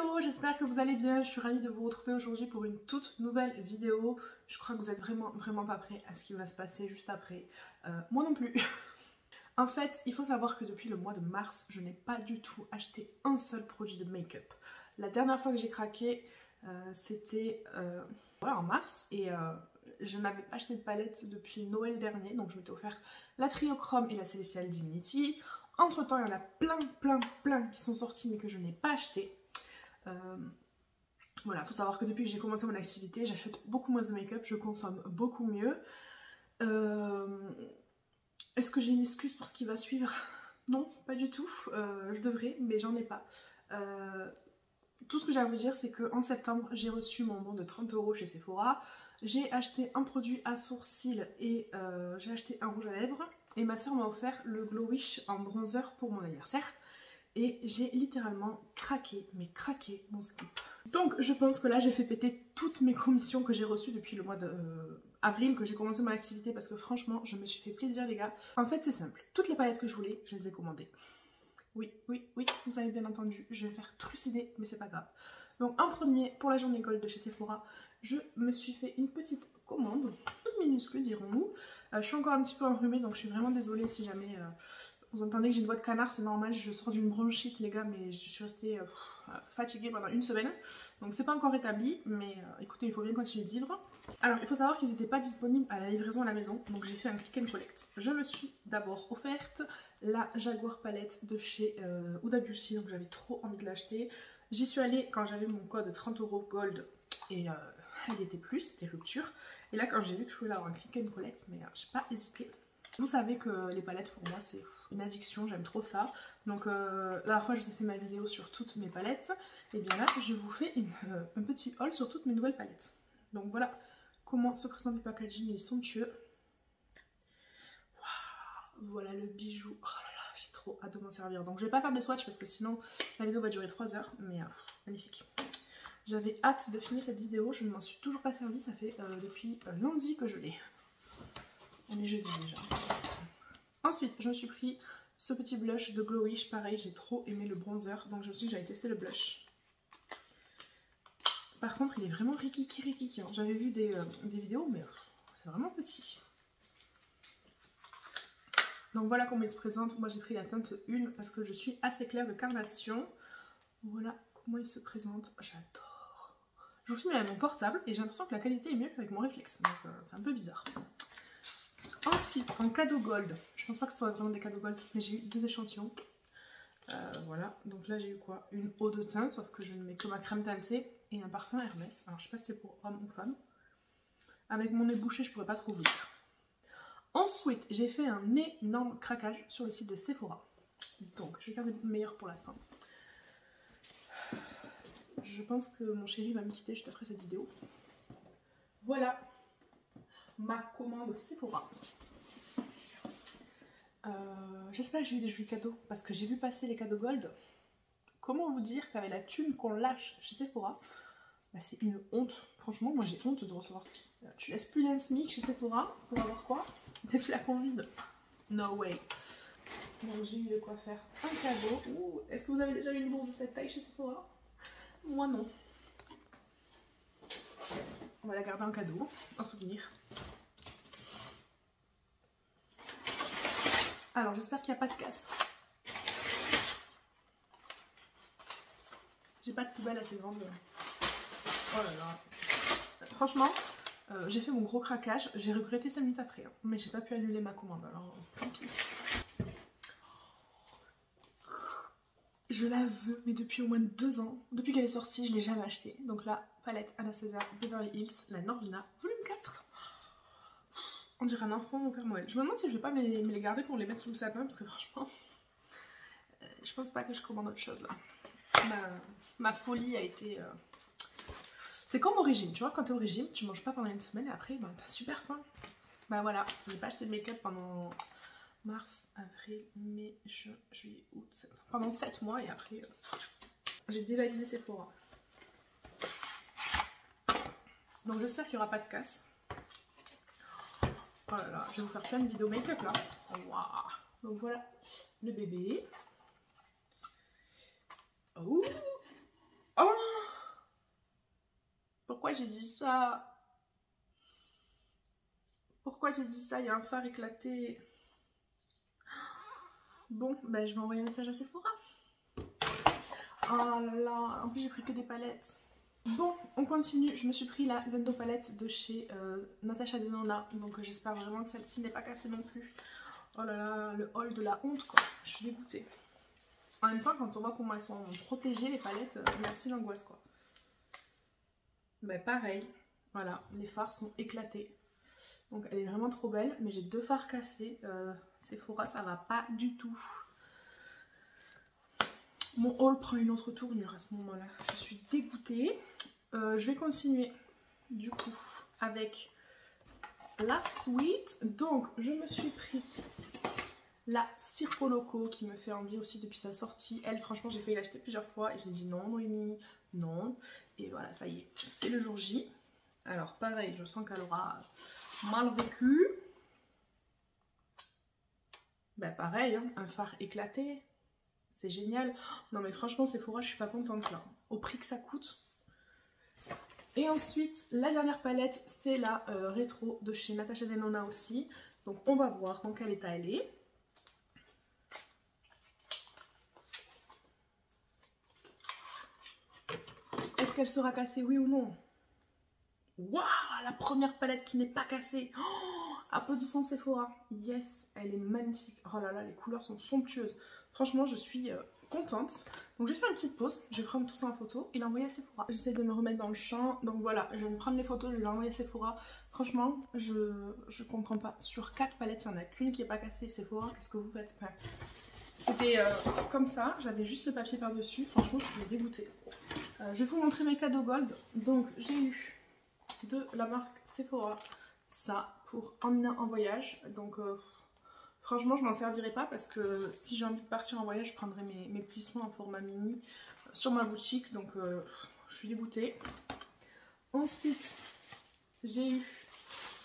Hello, j'espère que vous allez bien, je suis ravie de vous retrouver aujourd'hui pour une toute nouvelle vidéo. Je crois que vous êtes vraiment pas prêts à ce qui va se passer juste après. Moi non plus. En fait, il faut savoir que depuis le mois de mars, je n'ai pas du tout acheté un seul produit de make-up. La dernière fois que j'ai craqué, c'était en mars et je n'avais pas acheté de palette depuis Noël dernier, donc je m'étais offert la Trio-Chrome et la Celestial Dignity. Entre temps, il y en a plein qui sont sortis mais que je n'ai pas acheté. Voilà, il faut savoir que depuis que j'ai commencé mon activité, j'achète beaucoup moins de make-up, je consomme beaucoup mieux. Est-ce que j'ai une excuse pour ce qui va suivre? Non, pas du tout. Je devrais, mais j'en ai pas. Tout ce que j'ai à vous dire, c'est qu'en septembre, j'ai reçu mon bon de 30 € chez Sephora. J'ai acheté un produit à sourcils et j'ai acheté un rouge à lèvres. Et ma soeur m'a offert le Glow Wish en bronzer pour mon anniversaire. Et j'ai littéralement craqué mon slip. Donc je pense que là j'ai fait péter toutes mes commissions que j'ai reçues depuis le mois d'avril que j'ai commencé mon activité parce que franchement je me suis fait plaisir les gars. En fait c'est simple, toutes les palettes que je voulais, je les ai commandées. Oui, vous avez bien entendu, je vais me faire trucider mais c'est pas grave. Donc en premier, pour la journée gold de chez Sephora, je me suis fait une petite commande, toute minuscule dirons-nous. Je suis encore un petit peu enrhumée donc je suis vraiment désolée si jamais... vous entendez que j'ai une voix de canard, c'est normal, je sors d'une bronchite les gars, mais je suis restée fatiguée pendant une semaine. Donc c'est pas encore rétabli, mais écoutez, il faut bien continuer de vivre. Alors il faut savoir qu'ils n'étaient pas disponibles à la livraison à la maison, donc j'ai fait un click and collect. Je me suis d'abord offerte la Jaguar palette de chez Huda Beauty, donc j'avais trop envie de l'acheter. J'y suis allée quand j'avais mon code 30 € gold et elle était plus, c'était rupture. Et là quand j'ai vu que je pouvais l'avoir un click and collect, mais j'ai pas hésité. Vous savez que les palettes pour moi c'est une addiction, j'aime trop ça. Donc la dernière fois je vous ai fait ma vidéo sur toutes mes palettes. Et bien là je vous fais un petit haul sur toutes mes nouvelles palettes. Donc voilà comment se présente le packaging, il est somptueux. Wow, voilà le bijou, oh là là j'ai trop hâte de m'en servir. Donc je vais pas faire des swatchs parce que sinon la vidéo va durer 3 heures. Mais magnifique. J'avais hâte de finir cette vidéo, je ne m'en suis toujours pas servi, ça fait depuis lundi que je l'ai. On est jeudi déjà. Ensuite, je me suis pris ce petit blush de Glow Wish. Pareil, j'ai trop aimé le bronzer. Donc je me suis dit que j'allais tester le blush. Par contre, il est vraiment rikiki. Hein. J'avais vu des vidéos, mais c'est vraiment petit. Donc voilà comment il se présente. Moi, j'ai pris la teinte 1 parce que je suis assez claire de carnation. Voilà comment il se présente. J'adore. Je vous filme avec mon portable et j'ai l'impression que la qualité est mieux qu'avec mon réflexe. Donc c'est un peu bizarre. Ensuite, en cadeau gold, je pense pas que ce soit vraiment des cadeaux gold, mais j'ai eu 2 échantillons. Voilà, donc là j'ai eu quoi? Une eau de teint, sauf que je ne mets que ma crème teintée, et un parfum Hermès. Alors je sais pas si c'est pour homme ou femme. Avec mon nez bouché, je pourrais pas trop vous dire. Ensuite, j'ai fait un énorme craquage sur le site de Sephora. Donc je vais garder le meilleur pour la fin. Je pense que mon chéri va me quitter juste après cette vidéo. Voilà ma commande Sephora. J'espère que j'ai eu des jolis cadeaux parce que j'ai vu passer les cadeaux gold. Comment vous dire qu'avec la thune qu'on lâche chez Sephora, bah c'est une honte. Franchement, moi j'ai honte de recevoir. Tu laisses plus d'un SMIC chez Sephora pour avoir quoi? Des flacons vides. No way. Donc j'ai eu de quoi faire un cadeau. Est-ce que vous avez déjà eu une bourse de cette taille chez Sephora? Moi non. On va la garder en cadeau, en souvenir. Alors j'espère qu'il n'y a pas de casse. J'ai pas de poubelle assez grande. Oh là là. Franchement, j'ai fait mon gros craquage. J'ai regretté 5 minutes après. Hein. Mais j'ai pas pu annuler ma commande. Alors tant pis. Je la veux, mais depuis au moins 2 ans. Depuis qu'elle est sortie, je l'ai jamais achetée. Donc la palette Anastasia Beverly Hills, la Norvina, volume 4. On dirait un enfant au Père Noël. Je me demande si je vais pas me les garder pour les mettre sous le sapin parce que franchement, je pense pas que je commande autre chose là. Ma folie a été... C'est comme au régime, tu vois, quand t'es au régime, tu manges pas pendant une semaine et après, ben, t'as super faim. Bah voilà, j'ai pas acheté de make-up pendant mars, avril, mai, juin, juillet, août, septembre. Pendant 7 mois et après, j'ai dévalisé Sephora. Donc j'espère qu'il n'y aura pas de casse. Oh là là, je vais vous faire plein de vidéos make-up là. Waouh. Donc voilà le bébé. Oh, oh pourquoi j'ai dit ça? Pourquoi j'ai dit ça? Il y a un fard éclaté. Bon, ben je vais envoyer un message à Sephora. Oh là là, en plus j'ai pris que des palettes. Bon, on continue. Je me suis pris la Zendo palette de chez Natasha Denona. Donc j'espère vraiment que celle-ci n'est pas cassée non plus. Oh là là, le haul de la honte quoi. Je suis dégoûtée. En même temps, quand on voit comment elles sont protégées les palettes, merci l'angoisse quoi. Mais pareil, voilà, les fards sont éclatés. Donc elle est vraiment trop belle, mais j'ai 2 fards cassés. Sephora, ça va pas du tout. Mon haul prend une autre tournure à ce moment-là. Je suis dégoûtée. Je vais continuer du coup avec la suite. Donc je me suis pris la Circo Loco qui me fait envie aussi depuis sa sortie. Elle, franchement, j'ai failli l'acheter plusieurs fois et j'ai dit non, Noémie, non. Et voilà, ça y est, c'est le jour J. Alors pareil, je sens qu'elle aura mal vécu. Ben pareil, hein, un fard éclaté. C'est génial. Non mais franchement, Sephora, je suis pas contente là. Au prix que ça coûte. Et ensuite, la dernière palette, c'est la rétro de chez Natasha Denona aussi. Donc on va voir dans quel état elle est. Est-ce qu'elle sera cassée, oui ou non? Waouh, la première palette qui n'est pas cassée. Oh, applaudissons Sephora. Yes, elle est magnifique. Oh là là, les couleurs sont somptueuses. Franchement, je suis contente. Donc, je vais faire une petite pause. Je vais prendre tout ça en photo et l'envoyer à Sephora. J'essaie de me remettre dans le champ. Donc voilà, je vais me prendre les photos, je les envoyer à Sephora. Franchement, je comprends pas. Sur 4 palettes, il n'y en a qu'une qui n'est pas cassée. Sephora, qu'est-ce que vous faites? Enfin, c'était comme ça. J'avais juste le papier par-dessus. Franchement, je suis dégoûtée. Je vais vous montrer mes cadeaux gold. Donc, j'ai eu de la marque Sephora ça pour emmener en voyage. Donc, franchement, je m'en servirai pas parce que si j'ai envie de partir en voyage, je prendrai mes petits soins en format mini sur ma boutique. Donc, je suis dégoûtée. Ensuite, j'ai eu...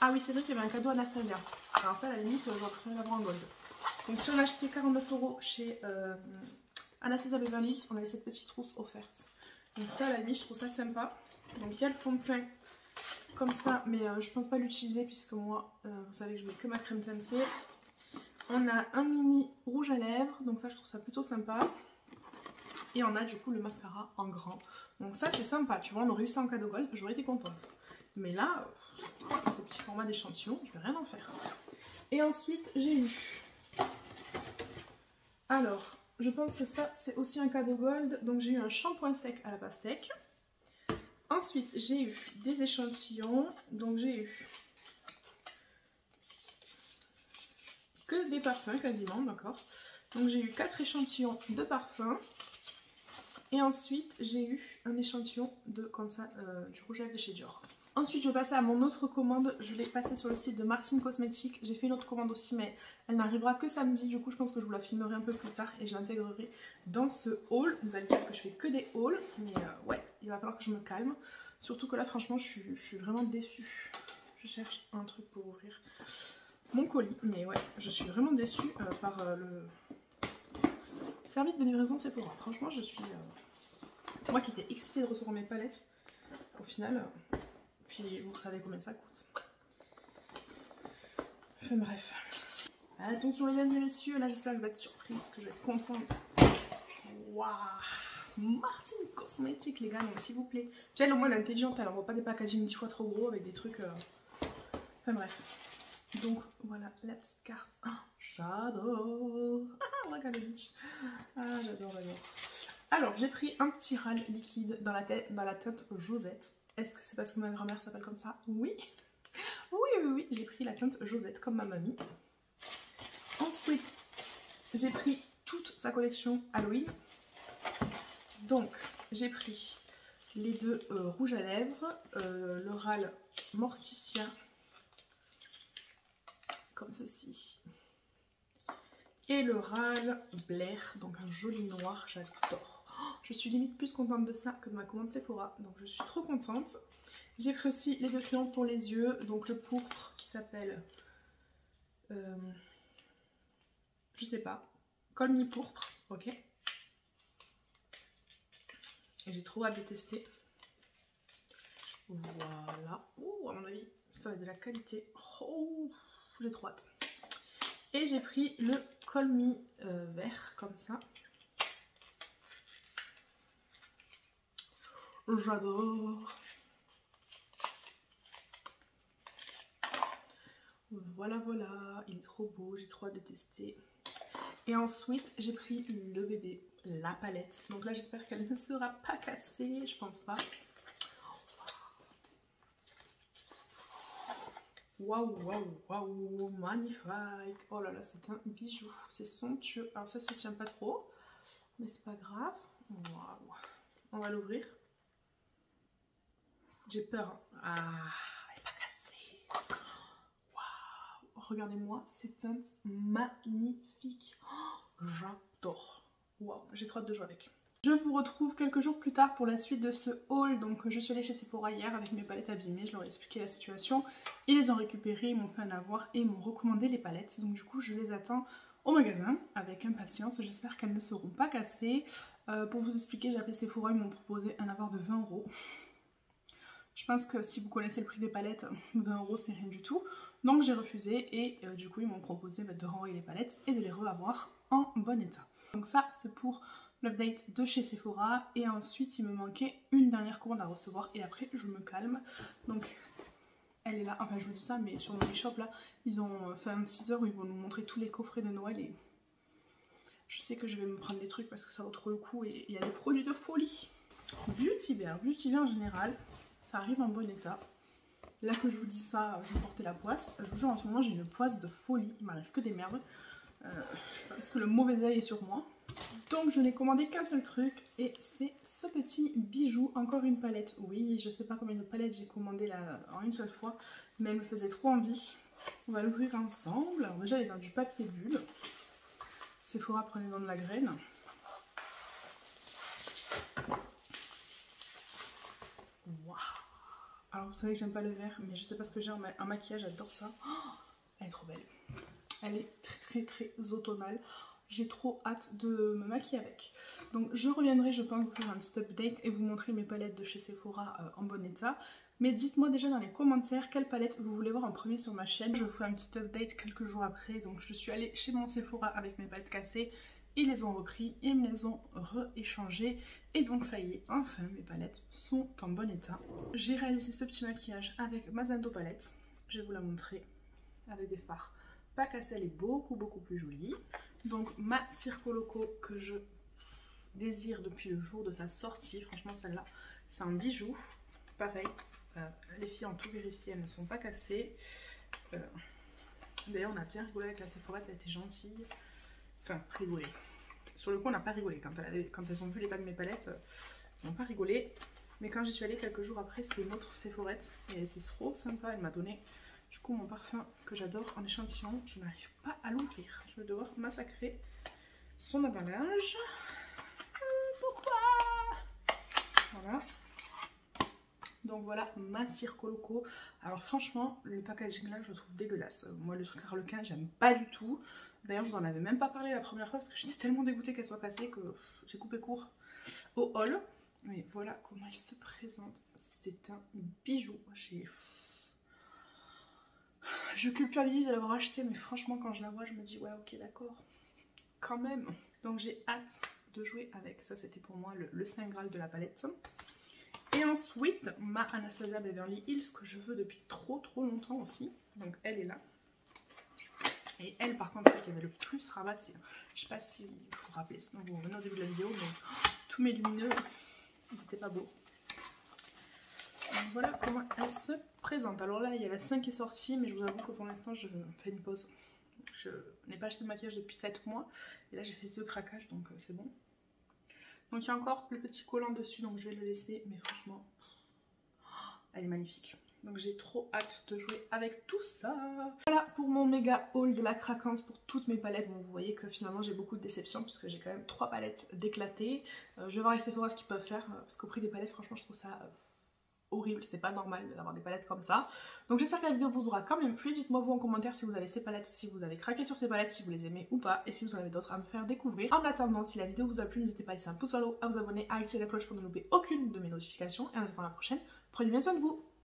Ah oui, c'est vrai qu'il y avait un cadeau Anastasia. Alors ça, à la limite, j'en ferai l'avoir en gold. Donc, si on a acheté 49 € chez Anastasia Beverly Hills, on avait cette petite trousse offerte. Donc ça, à la limite, je trouve ça sympa. Donc, il y a le fond de teint comme ça, mais je pense pas l'utiliser puisque moi, vous savez que je mets que ma crème teintée. On a un mini rouge à lèvres, donc ça je trouve ça plutôt sympa. Et on a du coup le mascara en grand. Donc ça c'est sympa, tu vois, on aurait eu ça en cadeau gold, j'aurais été contente. Mais là, ce petit format d'échantillon, je vais rien en faire. Et ensuite j'ai eu... Alors, je pense que ça c'est aussi un cadeau gold, donc j'ai eu un shampoing sec à la pastèque. Ensuite j'ai eu des échantillons, donc j'ai eu... que des parfums quasiment, d'accord. Donc j'ai eu 4 échantillons de parfums. Et ensuite j'ai eu un échantillon de comme ça du rouge à lèvres de chez Dior. Ensuite je vais passer à mon autre commande. Je l'ai passée sur le site de Martine Cosmetics. J'ai fait une autre commande aussi mais elle n'arrivera que samedi. Du coup je pense que je vous la filmerai un peu plus tard et je l'intégrerai dans ce haul. Vous allez dire que je fais que des hauls. Mais ouais, il va falloir que je me calme. Surtout que là franchement je suis vraiment déçue. Je cherche un truc pour ouvrir mon colis, mais ouais, je suis vraiment déçue par le service de livraison Sephora. Franchement, je suis... moi qui étais excitée de recevoir mes palettes, au final, puis vous savez combien ça coûte. Enfin bref. Attention mesdames et messieurs, là j'espère que je vais être surprise, que je vais être contente. Waouh, Martine Cosmetics les gars, donc s'il vous plaît. Puis elle au moins elle est intelligente, elle envoie pas des packaging 10 fois trop gros avec des trucs... Enfin bref. Donc voilà la petite carte. Oh, j'adore. Ah, regarde les bitch. Ah, j'adore. Alors, j'ai pris un petit râle liquide dans la teinte Josette. Est-ce que c'est parce que ma grand-mère s'appelle comme ça? Oui. Oui. J'ai pris la teinte Josette comme ma mamie. Ensuite, j'ai pris toute sa collection Halloween. Donc, j'ai pris les 2 rouges à lèvres, le râle Morticia. Comme ceci. Et le râle Blair, donc un joli noir, j'adore. Oh, je suis limite plus contente de ça que de ma commande Sephora, donc je suis trop contente. J'ai pris aussi les 2 crayons pour les yeux, donc le pourpre qui s'appelle, je sais pas, Call Me Pourpre, ok. Et j'ai trop hâte de tester. Voilà. Oh, à mon avis, ça va être de la qualité. Oh, j'ai trop hâte. Et j'ai pris le Call Me vert, comme ça. J'adore. Voilà, voilà. Il est trop beau, j'ai trop hâte de tester. Et ensuite, j'ai pris le bébé, la palette. Donc là, j'espère qu'elle ne sera pas cassée. Je pense pas. Waouh, waouh, waouh, magnifique. Oh là là, c'est un bijou. C'est somptueux. Alors ça ne tient pas trop, mais c'est pas grave. Waouh. On va l'ouvrir. J'ai peur. Hein. Ah, elle n'est pas cassée. Waouh. Regardez-moi ces teintes magnifiques. Oh, j'adore. Waouh, j'ai trop hâte de jouer avec. Je vous retrouve quelques jours plus tard pour la suite de ce haul. Donc je suis allée chez Sephora hier avec mes palettes abîmées, je leur ai expliqué la situation. Ils les ont récupérées, ils m'ont fait un avoir et ils m'ont recommandé les palettes. Donc du coup je les attends au magasin avec impatience. J'espère qu'elles ne seront pas cassées. Pour vous expliquer, j'ai appelé Sephora, ils m'ont proposé un avoir de 20 €. Je pense que si vous connaissez le prix des palettes, 20 € c'est rien du tout. Donc j'ai refusé et du coup ils m'ont proposé de renvoyer les palettes et de les reavoir en bon état. Donc ça c'est pour l'update de chez Sephora et ensuite il me manquait une dernière commande à recevoir et après je me calme. Donc elle est là, enfin je vous dis ça mais sur mon e-shop là ils ont fait un teaser où ils vont nous montrer tous les coffrets de Noël et je sais que je vais me prendre des trucs parce que ça vaut trop le coup et il y a des produits de folie. Beauty Bear en général ça arrive en bon état. Là que je vous dis ça, je vais porter la poisse. Je vous jure en ce moment j'ai une poisse de folie, il m'arrive que des merdes. Parce que le mauvais œil est sur moi. Donc je n'ai commandé qu'un seul truc et c'est ce petit bijou, encore une palette. Oui, je sais pas combien de palettes j'ai commandé là en une seule fois, mais elle me faisait trop envie. On va l'ouvrir ensemble. Alors déjà elle est dans du papier bulle. Sephora, prenez-en de la graine. Waouh. Alors vous savez que j'aime pas le vert, mais je sais pas ce que j'ai en maquillage, j'adore ça. Oh, elle est trop belle. Elle est très automnale. J'ai trop hâte de me maquiller avec. Donc je reviendrai, je pense, vous faire un petit update et vous montrer mes palettes de chez Sephora en bon état. Mais dites-moi déjà dans les commentaires quelle palette vous voulez voir en premier sur ma chaîne. Je vous fais un petit update quelques jours après. Donc je suis allée chez mon Sephora avec mes palettes cassées. Ils les ont repris, ils me les ont rééchangées. Et donc ça y est, enfin mes palettes sont en bon état. J'ai réalisé ce petit maquillage avec ma Zando palette. Je vais vous la montrer avec des fards pas cassée, elle est beaucoup plus jolie. Donc ma Circo Loco que je désire depuis le jour de sa sortie, franchement celle-là c'est un bijou. Pareil, les filles ont tout vérifié, elles ne sont pas cassées. D'ailleurs on a bien rigolé avec la Sephora, elle était gentille. Enfin rigolé. Sur le coup on n'a pas rigolé, quand elles ont vu les pas de mes palettes, elles n'ont pas rigolé. Mais quand j'y suis allée quelques jours après, c'était une autre Sephorette et elle était trop sympa, elle m'a donné du coup mon parfum que j'adore en échantillon. Je n'arrive pas à l'ouvrir, je vais devoir massacrer son emballage. Pourquoi? Voilà. Donc voilà ma Circo Loco. Alors franchement le packaging là je le trouve dégueulasse. Moi le truc harlequin j'aime pas du tout. D'ailleurs je vous en avais même pas parlé la première fois parce que j'étais tellement dégoûtée qu'elle soit cassée que j'ai coupé court au haul. Mais voilà comment elle se présente. C'est un bijou. Je culpabilise de l'avoir acheté, mais franchement quand je la vois je me dis ouais ok d'accord quand même. Donc j'ai hâte de jouer avec. Ça c'était pour moi le Saint Graal de la palette. Et ensuite ma Anastasia Beverly Hills que je veux depuis trop longtemps aussi. Donc elle est là. Et elle par contre c'est qui avait le plus ramassé. Je sais pas si vous vous rappelez, sinon vous revenez au début de la vidéo, mais tous mes lumineux ils étaient pas beaux. Donc voilà comment elle se présente. Alors là il y a la 5 qui est sortie, mais je vous avoue que pour l'instant je fais une pause. Je n'ai pas acheté de maquillage depuis 7 mois et là j'ai fait ce craquage donc c'est bon. Donc il y a encore le petit collant dessus donc je vais le laisser, mais franchement elle est magnifique. Donc j'ai trop hâte de jouer avec tout ça. Voilà pour mon méga haul de la craquante pour toutes mes palettes. Bon vous voyez que finalement j'ai beaucoup de déceptions puisque j'ai quand même 3 palettes d'éclatées. Je vais voir avec Sephora ce qu'ils peuvent faire parce qu'au prix des palettes franchement je trouve ça horrible, c'est pas normal d'avoir des palettes comme ça. Donc j'espère que la vidéo vous aura quand même plu. Dites-moi vous en commentaire si vous avez ces palettes, si vous avez craqué sur ces palettes, si vous les aimez ou pas, et si vous en avez d'autres à me faire découvrir. En attendant, si la vidéo vous a plu, n'hésitez pas à laisser un pouce vers le haut, à vous abonner, à activer la cloche pour ne louper aucune de mes notifications. Et en attendant la prochaine, Prenez bien soin de vous.